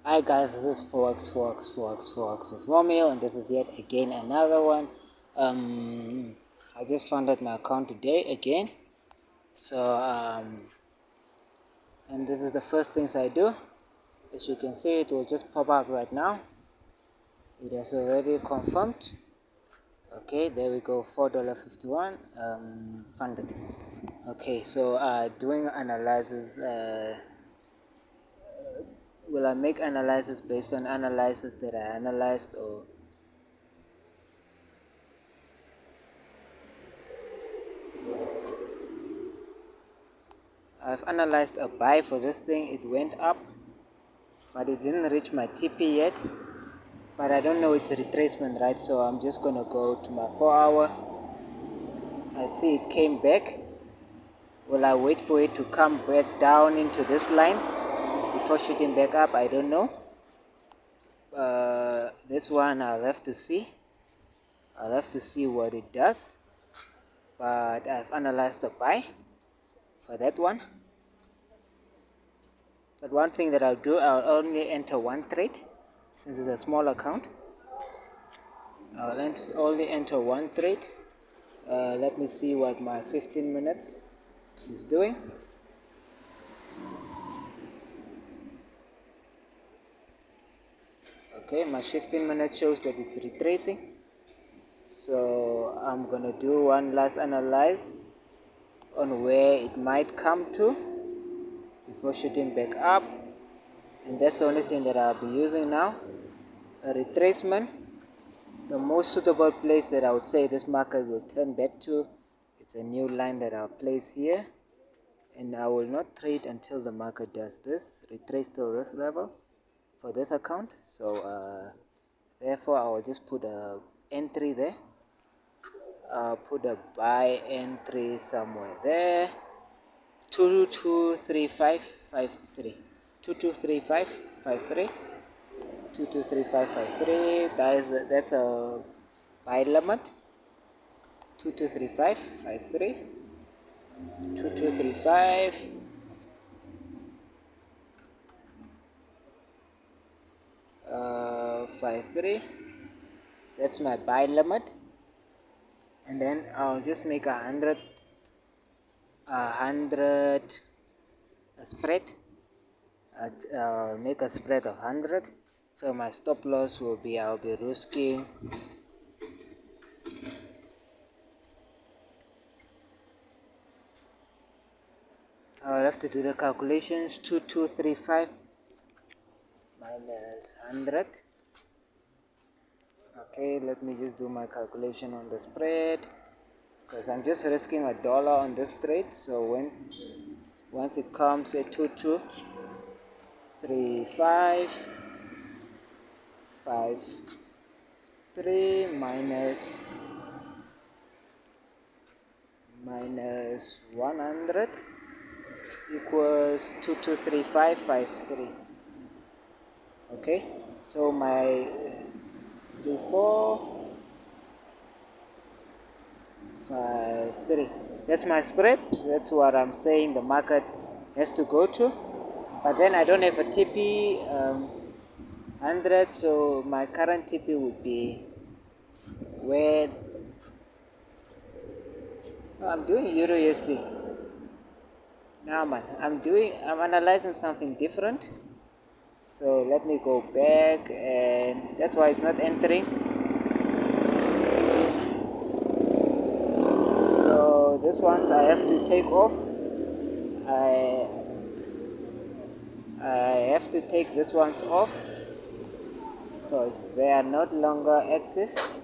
Hi guys, this is Fox with Romeo, and this is yet again another one. I just founded my account today again, so and this is the first things I do. As you can see, it will just pop up right now. It is already confirmed. Okay, there we go, $4.51 funded. Okay, so doing analysis. Will I make analysis based on analysis that I analyzed, or I've analyzed a buy for this thing? It went up, but it didn't reach my TP yet. But I don't know it's a retracement, right? So I'm just gonna go to my 4-hour. I see it came back. Will I wait for it to come back down into these lines before shooting back up? I don't know. This one I'll have to see. I'll have to see what it does. But I've analyzed the buy for that one. But one thing that I'll do, I'll only enter one trade since it's a small account. I'll only enter one trade. Let me see what my 15 minutes is doing. Okay, my 15 minutes shows that it's retracing. So I'm gonna do one last analyze on where it might come to before shooting back up. And that's the only thing that I'll be using now. A retracement. The most suitable place that I would say this market will turn back to, it's a new line that I'll place here, and I will not trade until the market does this, retrace to this level for this account. So therefore I will just put a entry there. I'll put a buy entry somewhere there. 223553, 223553, 223553. That's a buy limit. 223553, 2235, uh, 53. That's my buy limit. And then I'll just make a hundred spread. I'll make a spread of 100. So my stop loss will be, I'll be risking I'll have to do the calculations. 2235 minus 100. Okay, let me just do my calculation on the spread, because I'm just risking $1 on this trade. So once it comes at 223553 minus 100 equals 223553. Okay, so my 2453, that's my spread. That's what I'm saying the market has to go to. But then I don't have a TP 100, so my current TP would be where I'm doing Euro USD. Now man, I'm analyzing something different. So let me go back, and that's why it's not entering. So this ones I have to take off. I have to take this ones off because they are not longer active. Hi.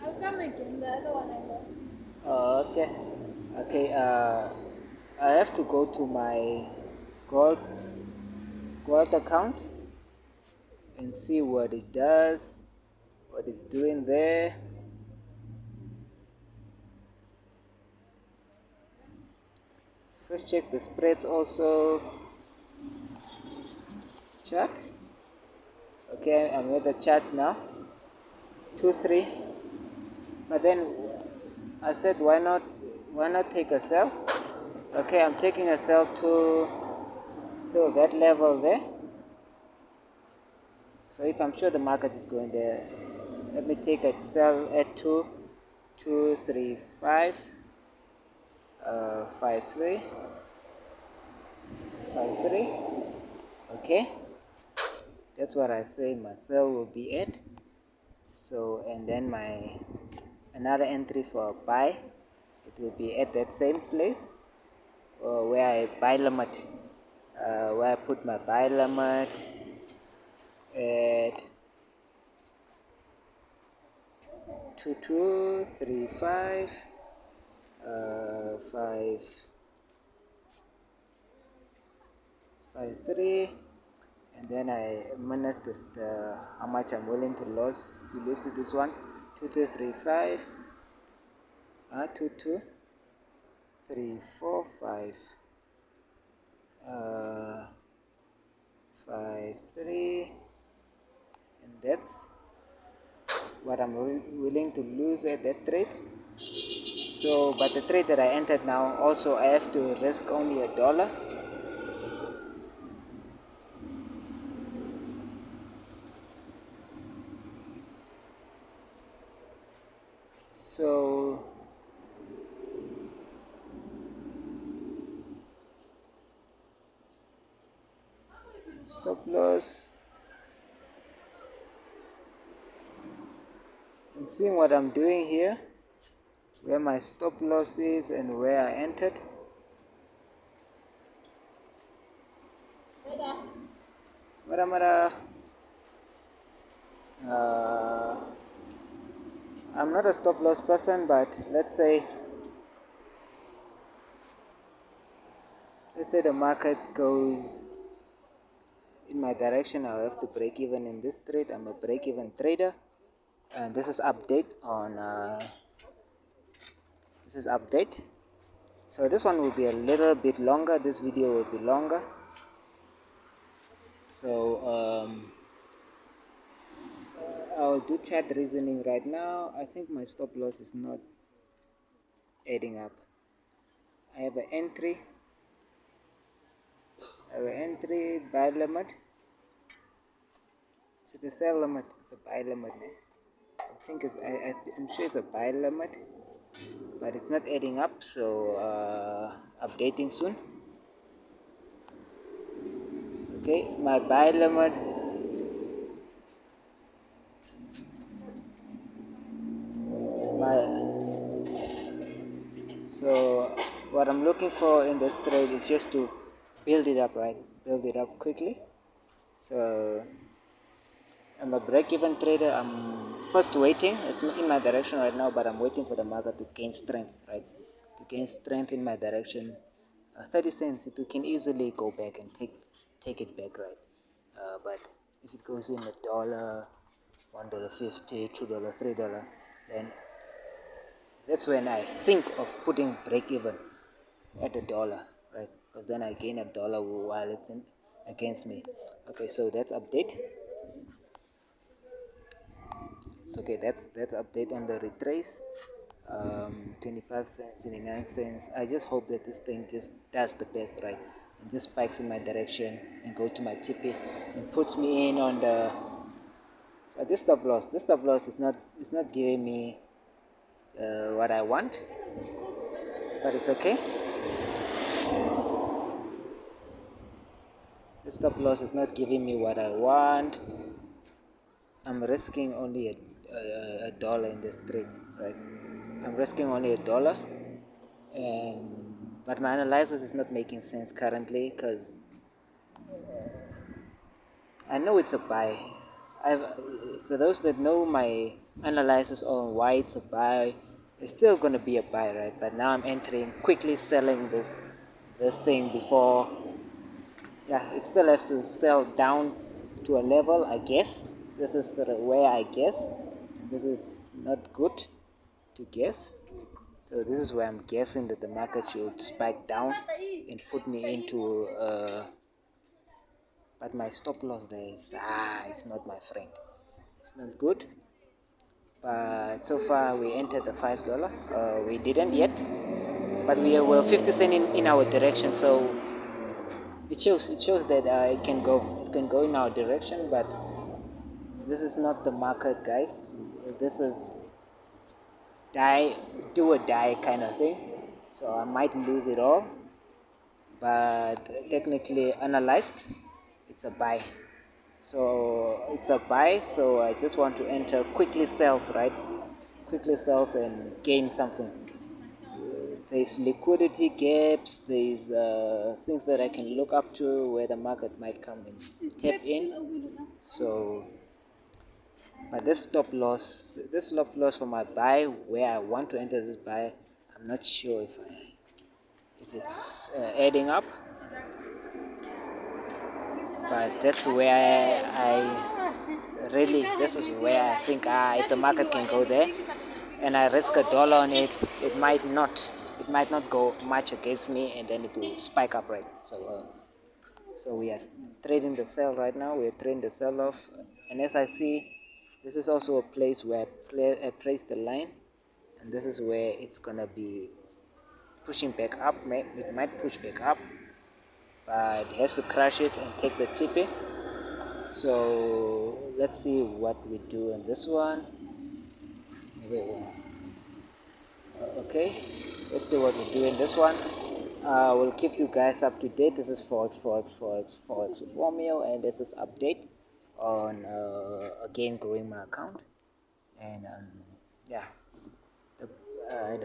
I'll come again. The other one I lost. Okay. I have to go to my gold account and see what it does, what it's doing there. First check the spreads also. Chart. Okay, I'm with the charts now. 2-3. But then I said why not take a sell? Okay, I'm taking a sell to till that level there. So if I'm sure the market is going there, let me take a sell at 235 53 53. Okay, that's what I say my sell will be at. So, and then my another entry for buy, it will be at that same place where I buy limit, where I put my buy limit at 2235 553, and then I minus this how much I'm willing to lose this one. 2235 22345 53, and that's what I'm willing to lose at that trade. So, but the trade that I entered now, also I have to risk only $1. So stop loss, and seeing what I'm doing here, where my stop loss is and where I entered. I'm not a stop loss person, but let's say the market goes in my direction, I'll have to break even in this trade. I'm a break even trader, and this is update on so this one will be a little bit longer, this video will be longer. So I'll do chart reasoning right now. I think my stop loss is not adding up. I have an entry buy limit. Is it a sell limit? It's a buy limit. I think I'm sure it's a buy limit, but it's not adding up, so updating soon. Okay, my buy limit so what I'm looking for in this trade is just to build it up, right? Build it up quickly. So I'm a break-even trader. I'm first waiting. It's in my direction right now, but I'm waiting for the market to gain strength, right? To gain strength in my direction. 30 cents, it can easily go back and take it back, right? But if it goes in $1, $1.50, $2, $3, then that's when I think of putting break-even at $1, right? Because then I gain $1 while it's against me. Okay, so that's update. So okay, that's update on the retrace. 25 cents, 29 cents. I just hope that this thing just does the best, right? And just spikes in my direction and go to my TP and puts me in on the this stop loss. This stop loss is not giving me what I want, but it's okay. The stop loss is not giving me what I want. I'm risking only a dollar in this trade, right? I'm risking only $1, but my analysis is not making sense currently because I know it's a buy. For those that know my analysis on why it's a buy, it's still gonna be a buy, right? But now I'm entering, quickly selling this thing before. Yeah, it still has to sell down to a level, I guess. This is where I guess. This is not good to guess. So this is where I'm guessing that the market should spike down and put me into but my stop loss there is it's not my friend. It's not good. But so far we entered the $5. We didn't yet, but we were 50 cents in our direction. So it shows that it can go in our direction, but this is not the market, guys. This is die do or die kind of thing, so I might lose it all, but technically analyzed, it's a buy. So it's a buy, so I just want to enter quickly sells, right? Quickly sells and gain something. There's liquidity gaps, there's things that I can look up to where the market might come in, tap in. So but this stop loss for my buy, where I want to enter this buy, I'm not sure if it's adding up, but that's where this is where I think if the market can go there and I risk $1 on it, it might not go much against me, and then it will spike up, right? So we are trading the sell right now. We are trading the sell off, and as I see, this is also a place where I place the line, and this is where it's gonna be pushing back up. It might push back up, but it has to crash it and take the TP. So let's see what we do in this one. Okay, let's see what we do in this one. We'll keep you guys up to date. This is Forex with Romeo, and this is update on again growing my account. And yeah, the,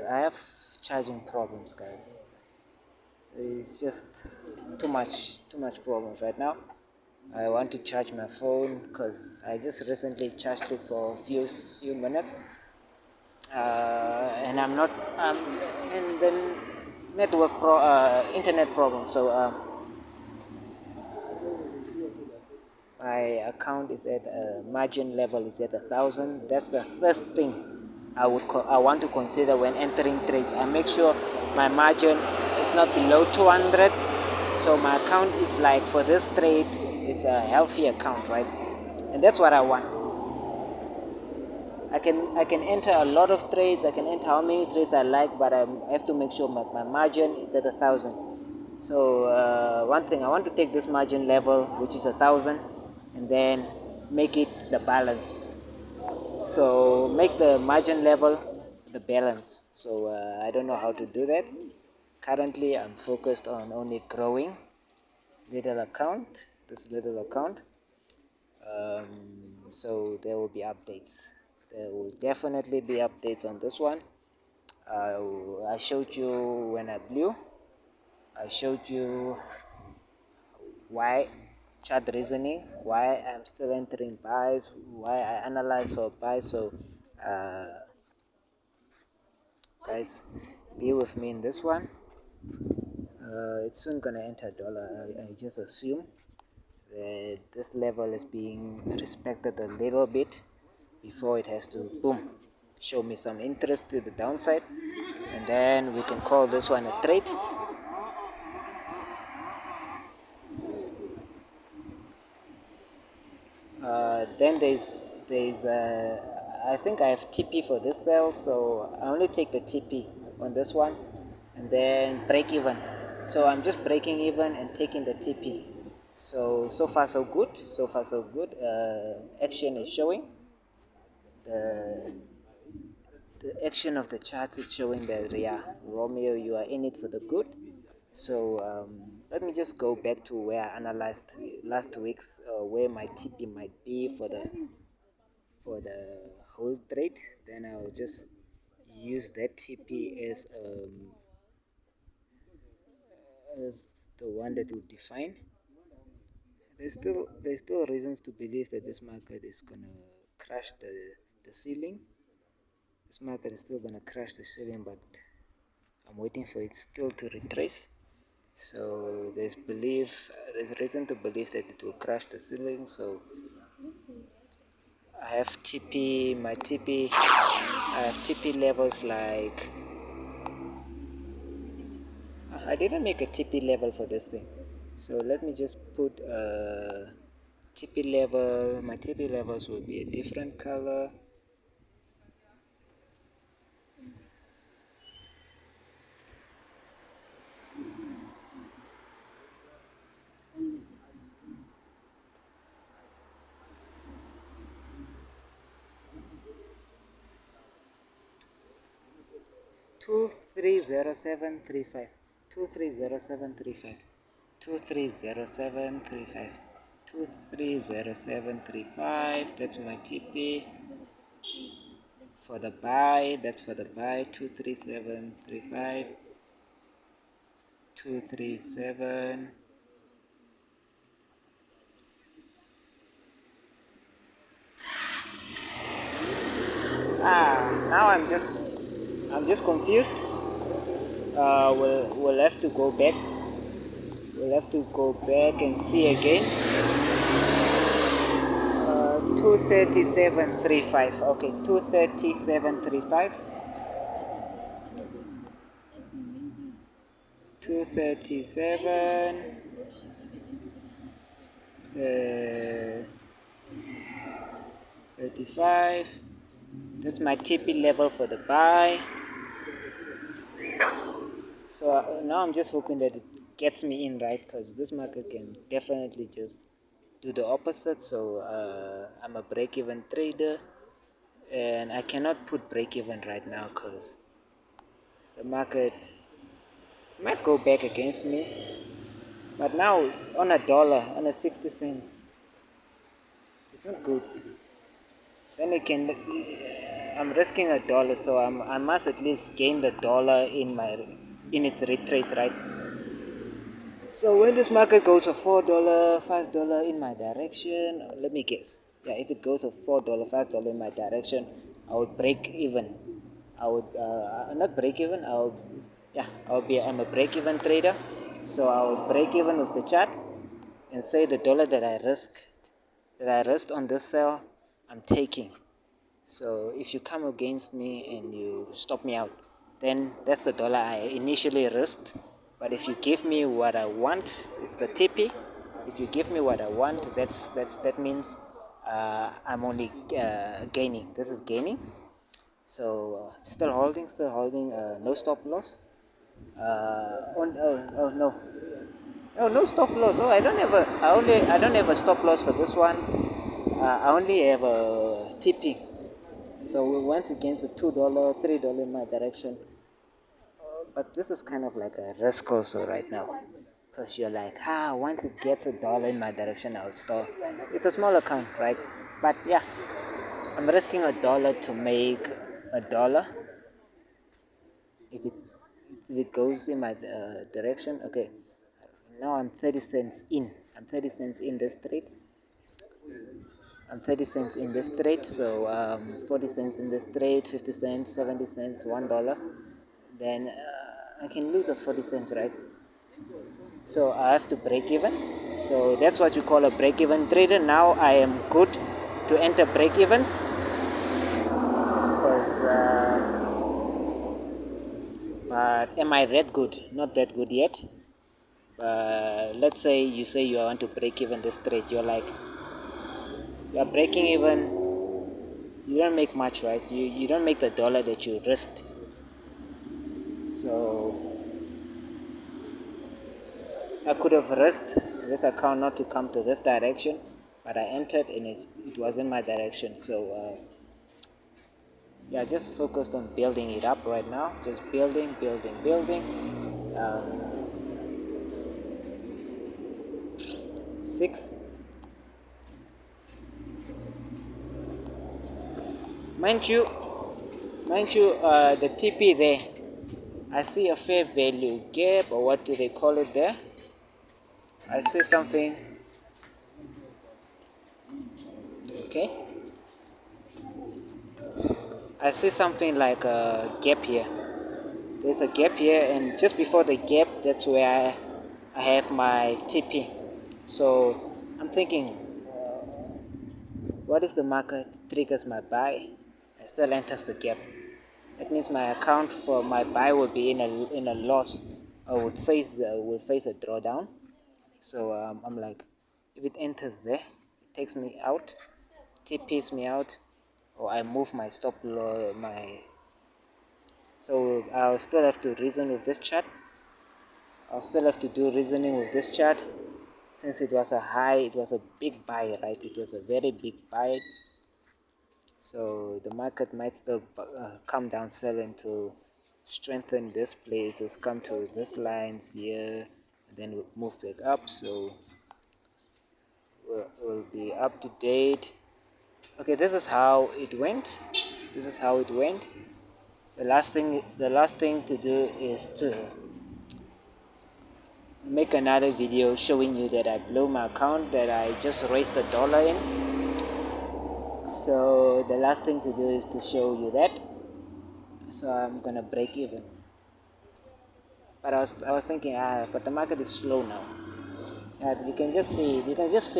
I have charging problems, guys. It's just too much problems right now. I want to charge my phone because I just recently charged it for a few minutes, and I'm not and then internet problem. So my account is at margin level is at 1,000. That's the first thing I want to consider when entering trades. I make sure my margin is not below 200. So my account is like, for this trade, it's a healthy account, right? And that's what I want. I can enter a lot of trades. I can enter how many trades I like, but I have to make sure my margin is at 1,000. So one thing, I want to take this margin level, which is 1,000, and then make it the balance. So make the margin level the balance. So I don't know how to do that. Currently, I'm focused on only growing this little account. Um, so there will be updates. There will definitely be updates on this one. I showed you when I blew. I showed you why chart reasoning, why I'm still entering buys, why I analyze for buys. So guys, be with me in this one. It's soon gonna enter dollar. I just assume that this level is being respected a little bit before it has to boom show me some interest to the downside, and then we can call this one a trade. Then I think I have TP for this sell, so I only take the TP on this one and then break even. So I'm just breaking even and taking the TP. So far so good. Action is showing. The action of the chart is showing that, yeah, Romeo, you are in it for the good. So let me just go back to where I analyzed last week's where my TP might be for the whole trade. Then I'll just use that TP as the one that will define. There's still reasons to believe that this market is gonna crash the ceiling. This market is still gonna crash the ceiling, but I'm waiting for it still to retrace. So there's reason to believe that it will crash the ceiling. So I have I have TP levels like, I didn't make a TP level for this thing. So let me just put TP level. My TP levels will be a different color. 230735, 230735, 230735, 230735. That's my TP for the buy. That's for the buy. 23735, 237. Now I'm just confused. We'll have to go back. We'll have to go back and see again. 23735. Okay, 23735. 237. 35. That's my TP level for the buy. So now I'm just hoping that it gets me in, right? Because this market can definitely just do the opposite. So I'm a break-even trader, and I cannot put break-even right now because the market might go back against me. But now on a dollar, on a 60 cents, it's not good. Then I'm risking a dollar, so I must at least gain the dollar in its retrace, right? So when this market goes of $4, $5 in my direction, let me guess. Yeah, if it goes of $4, $5 in my direction, I would break even. I would not break even. I'm a break even trader. So I would break even with the chart and say the dollar that I risked on this sell, I'm taking. So if you come against me and you stop me out, then that's the dollar I initially risked. But if you give me what I want, it's the TP. If you give me what I want, that means I'm only gaining. This is gaining. So still holding, no stop loss. No, no stop loss. Oh, I don't have a stop loss for this one. I only have a TP. So we went against a $2, $3 in my direction. But this is kind of like a risk also right now. Because you're like, once it gets a dollar in my direction, I'll stop. It's a small account, right? But yeah, I'm risking a dollar to make a dollar. If it goes in my direction, okay. Now I'm 30 cents in. I'm 30 cents in this trade. I'm 30 cents in this trade, so 40 cents in this trade, 50 cents, 70 cents, $1. Then I can lose a 40 cents, right? So I have to break even. So that's what you call a break even trader. Now I am good to enter break evens because but am I that good? Not that good yet. Let's say you want to break even this trade. You're breaking even. You don't make much, right? You don't make the dollar that you risked. So I could have risked this account not to come to this direction, but I entered and it was in my direction. So yeah, just focused on building it up right now. Just building. 6. Mind you, the TP there, I see a fair value gap, or what do they call it there? I see something. Okay. I see something like a gap here. There's a gap here, and just before the gap, that's where I have my TP. So I'm thinking, what if the market triggers my buy and still enters the gap? That means my account for my buy will be in a loss, or would face a drawdown. So I'm like, if it enters there, it takes me out, TPs me out, or I move my stop loss, So I'll still have to reason with this chart. I'll still have to do reasoning with this chart. Since it was a high, it was a big buy, right? It was a very big buy. So the market might still come down, sell into strengthen this place, come to this lines here, and then we'll move back up, so we'll be up to date. Okay, this is how it went. This is how it went. The last thing to do is to make another video showing you that I blew my account, that I just raised $1 in. So the last thing to do is to show you that. So I'm gonna break even. But I was thinking, but the market is slow now. You can just see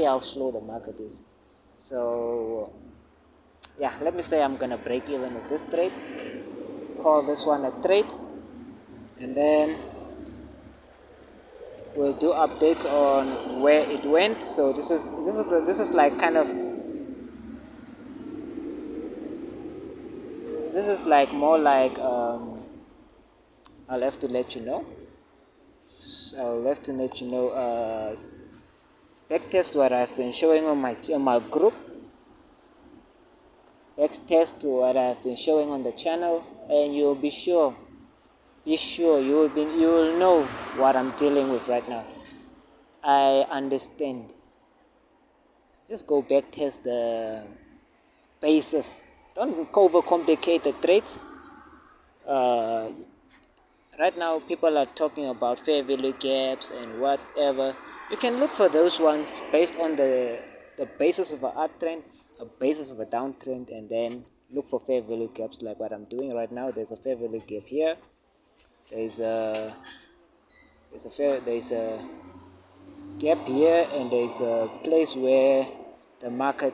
how slow the market is. So yeah, let me say I'm gonna break even with this trade. Call this one a trade, and then we'll do updates on where it went. So this is like kind of, this is like more like I'll have to let you know. Backtest what I've been showing on my group. Backtest what I've been showing on the channel, and you'll be sure you will know what I'm dealing with right now. I understand. Just go back test the basis. Don't overcomplicate the trades. Right now people are talking about fair value gaps and whatever. You can look for those ones based on the basis of an uptrend, a basis of a downtrend, and then look for fair value gaps like what I'm doing right now. There's a fair value gap here. There's a gap here, and there's a place where the market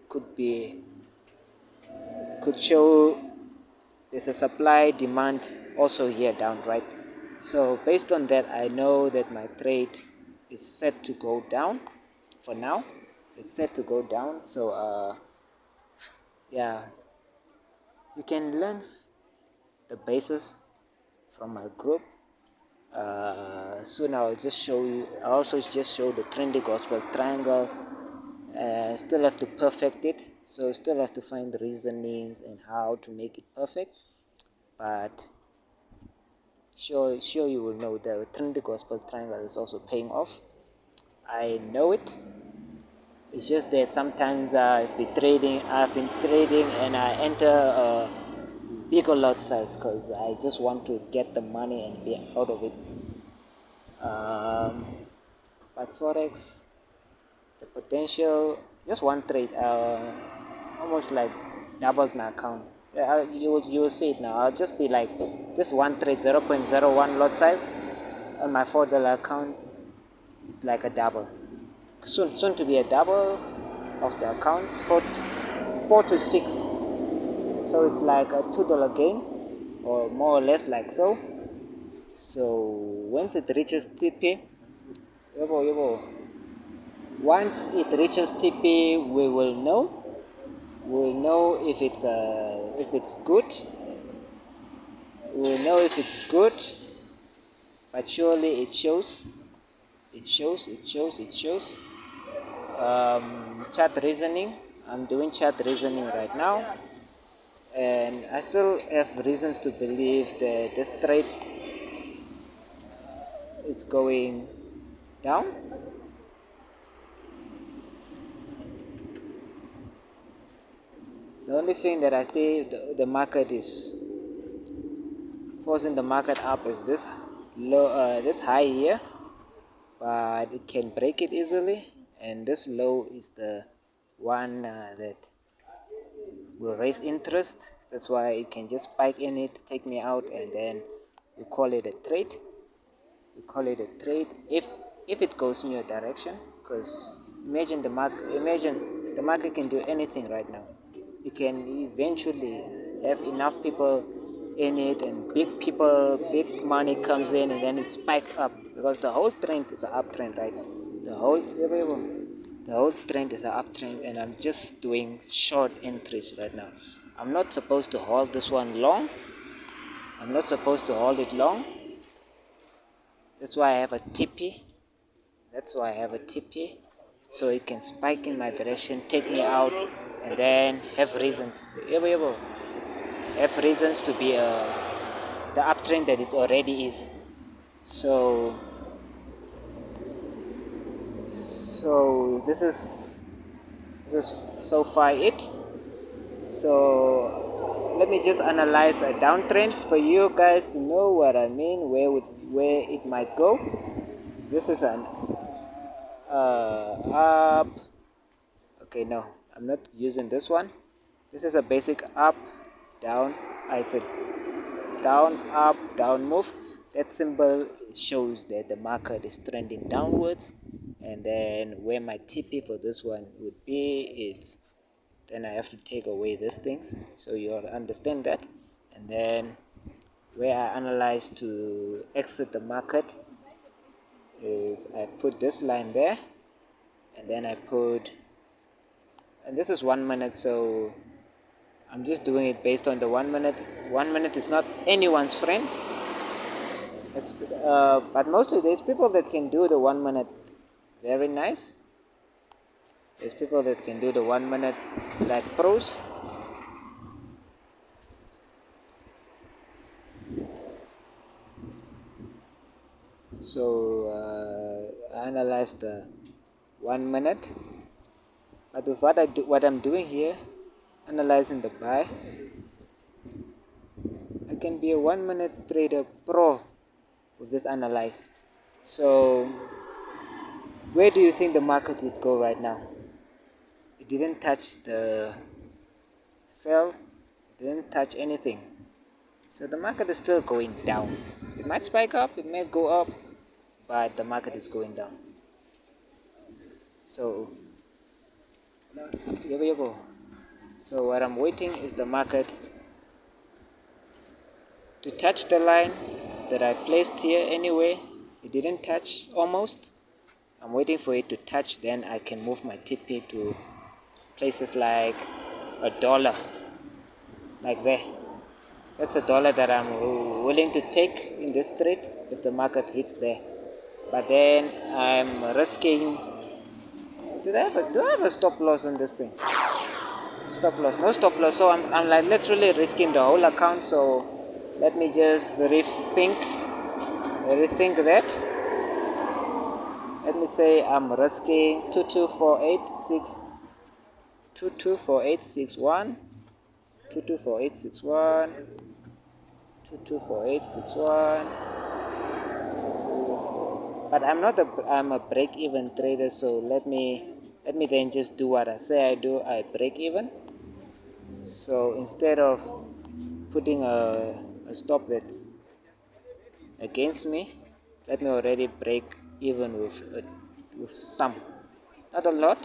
could show there's a supply demand also here down, right? So based on that, I know that my trade is set to go down. For now it's set to go down. So yeah, you can learn the basis from my group. Soon I'll also just show the trendy gospel triangle. Still have to perfect it, so still have to find the reasonings and how to make it perfect, but sure you will know the trendy gospel triangle is also paying off. I know it. It's just that sometimes I've been trading and I enter a bigger lot size because I just want to get the money and be out of it. But forex, the potential, just one trade, almost like doubled my account. You will see it now. I'll just be like, this one trade, 0.01 lot size on my $4 account. It's like a double. Soon to be a double of the accounts, 4 to 6. So it's like a $2 gain, or more or less like so. So once it reaches TP, once it reaches TP, we will know. We'll know if it's good. We'll know if it's good. But surely it shows. Chart reasoning. I'm doing chart reasoning right now, and I still have reasons to believe that this trade is going down. The only thing that I see the market is forcing the market up is this low, this high here, but it can break it easily, and this low is the one that will raise interest. That's why it can just spike in it, take me out, and then we call it a trade. If it goes in your direction, because imagine the market can do anything right now. It can eventually have enough people in it, and big money comes in, and then it spikes up, because the whole trend is an uptrend, right? The whole trend is an uptrend, and I'm just doing short entries right now. I'm not supposed to hold this one long. I'm not supposed to hold it long. That's why I have a TP. So it can spike in my direction, take me out, and then have reasons. Have reasons to be the uptrend that it already is. So this is so far it. So let me just analyze the downtrend for you guys to know what I mean, where it might go. This is an up. Okay, no, I'm not using this one. This is a basic up, down. I said down, up, down move. That symbol shows that the market is trending downwards, and then where my TP for this one would be, it's then I have to take away these things so you'll understand that. And then where I analyze to exit the market is I put this line there, and then I put, and this is 1 minute, so I'm just doing it based on the 1 minute. 1 minute is not anyone's friend. But mostly there's people that can do the 1 minute very nice. There's people that can do the 1 minute like pros. So I analyzed the 1 minute, but with what I'm doing here, analyzing the buy, I can be a 1 minute trader pro with this analyze. So where do you think the market would go right now? It didn't touch the sell, it didn't touch anything. So the market is still going down. It might spike up, it may go up, but the market is going down. So here we go. So what I'm waiting is the market to touch the line that I placed here anyway. It didn't touch almost. I'm waiting for it to touch, then I can move my TP to places like $1, like there. That's $1 that I'm willing to take in this trade if the market hits there. But then I'm risking. Do I have a stop loss on this thing? Stop loss, no stop loss. So I'm like literally risking the whole account. So let me just rethink that. Let me say I'm risking 224861, 224861, 224861, 224861. But I'm a break-even trader, so let me then just do what I say I do. I break even. So instead of putting a stop that's against me, let me already break even with some, not a lot,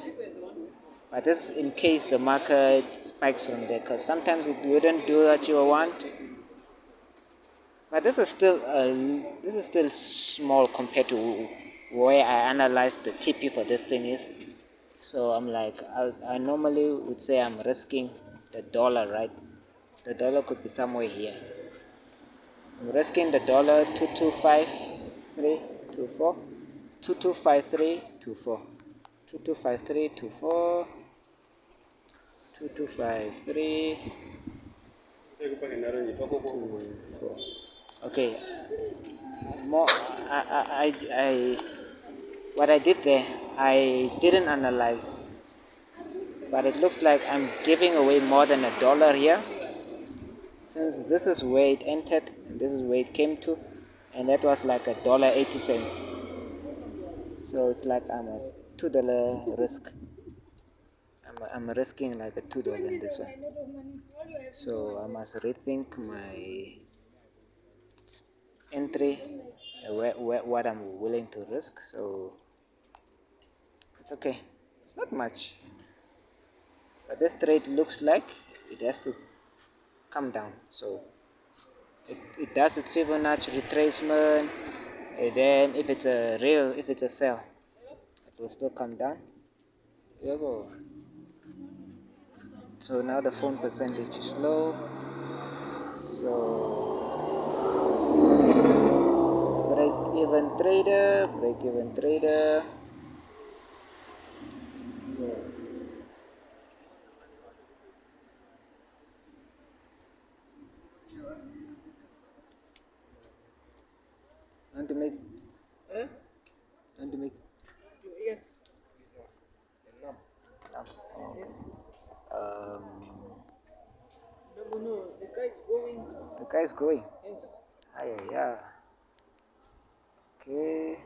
but this is in case the market spikes from there, because sometimes it wouldn't do what you want. But this is still small compared to where I analyzed the TP for this thing is. So I'm like, I normally would say I'm risking the dollar, right? The dollar could be somewhere here. I'm risking the dollar 225324, 225324, 225324, 225324. Okay, more. What I did there, I didn't analyze, but it looks like I'm giving away more than $1 here, since this is where it entered and this is where it came to, and that was like $1.80. So it's like I'm a $2 risk. I'm risking like a $2 in this one. So I must rethink my entry, what I'm willing to risk. So it's okay. It's not much. But this trade looks like it has to come down. So it does its Fibonacci retracement, and then if it's a sell, it will still come down. Yeah, so now the phone percentage is low. So break even trader. No, the guy is going. The guy is going. Yes. Yeah. Okay.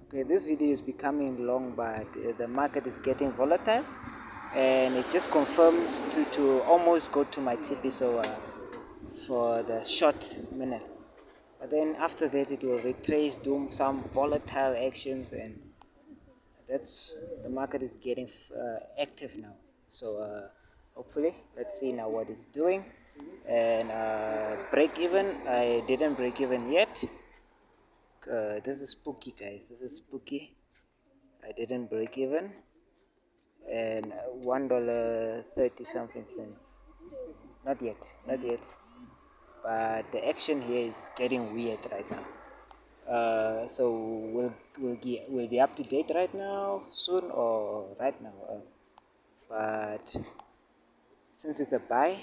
Okay, this video is becoming long, but the market is getting volatile, and it just confirms to almost go to my TP. So for the short minute, but then after that it will retrace, do some volatile actions, and that's the market is getting active now. So hopefully, let's see now what it's doing. And break even, I didn't break even yet. This is spooky, guys. This is spooky. I didn't break even, and $1.30 something cents. Not yet, not yet. But the action here is getting weird right now. So we'll be up to date right now, soon, or right now. But since it's a buy,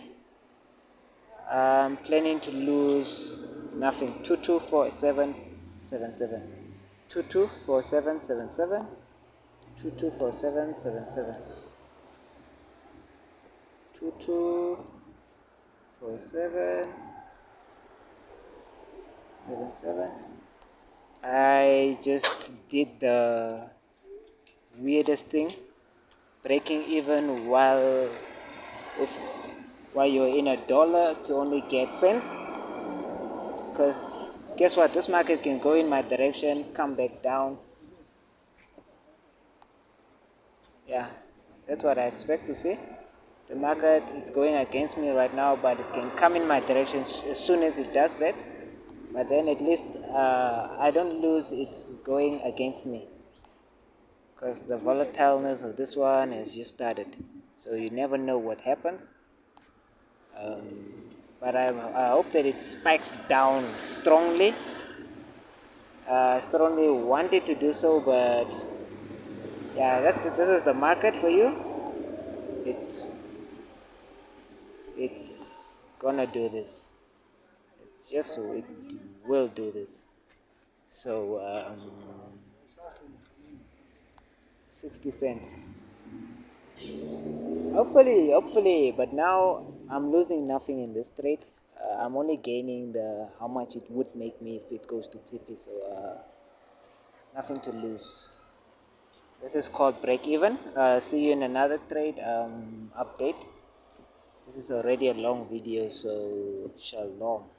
I'm planning to lose nothing. 224777. 224777. 224777. 224777. I just did the weirdest thing, breaking even while you're in a dollar to only get cents. Because guess what? This market can go in my direction, come back down. Yeah, that's what I expect to see. The market is going against me right now, but it can come in my direction as soon as it does that. But then at least I don't lose it's going against me, because the volatileness of this one has just started. So you never know what happens. But I hope that it spikes down strongly. I strongly wanted to do so, but yeah, this is the market for you. It's gonna do this. It's just so it will do this. So 60 cents. Hopefully, but now I'm losing nothing in this trade. I'm only gaining the how much it would make me if it goes to TP. So nothing to lose. This is called break even. See you in another trade update. This is already a long video, so shalom.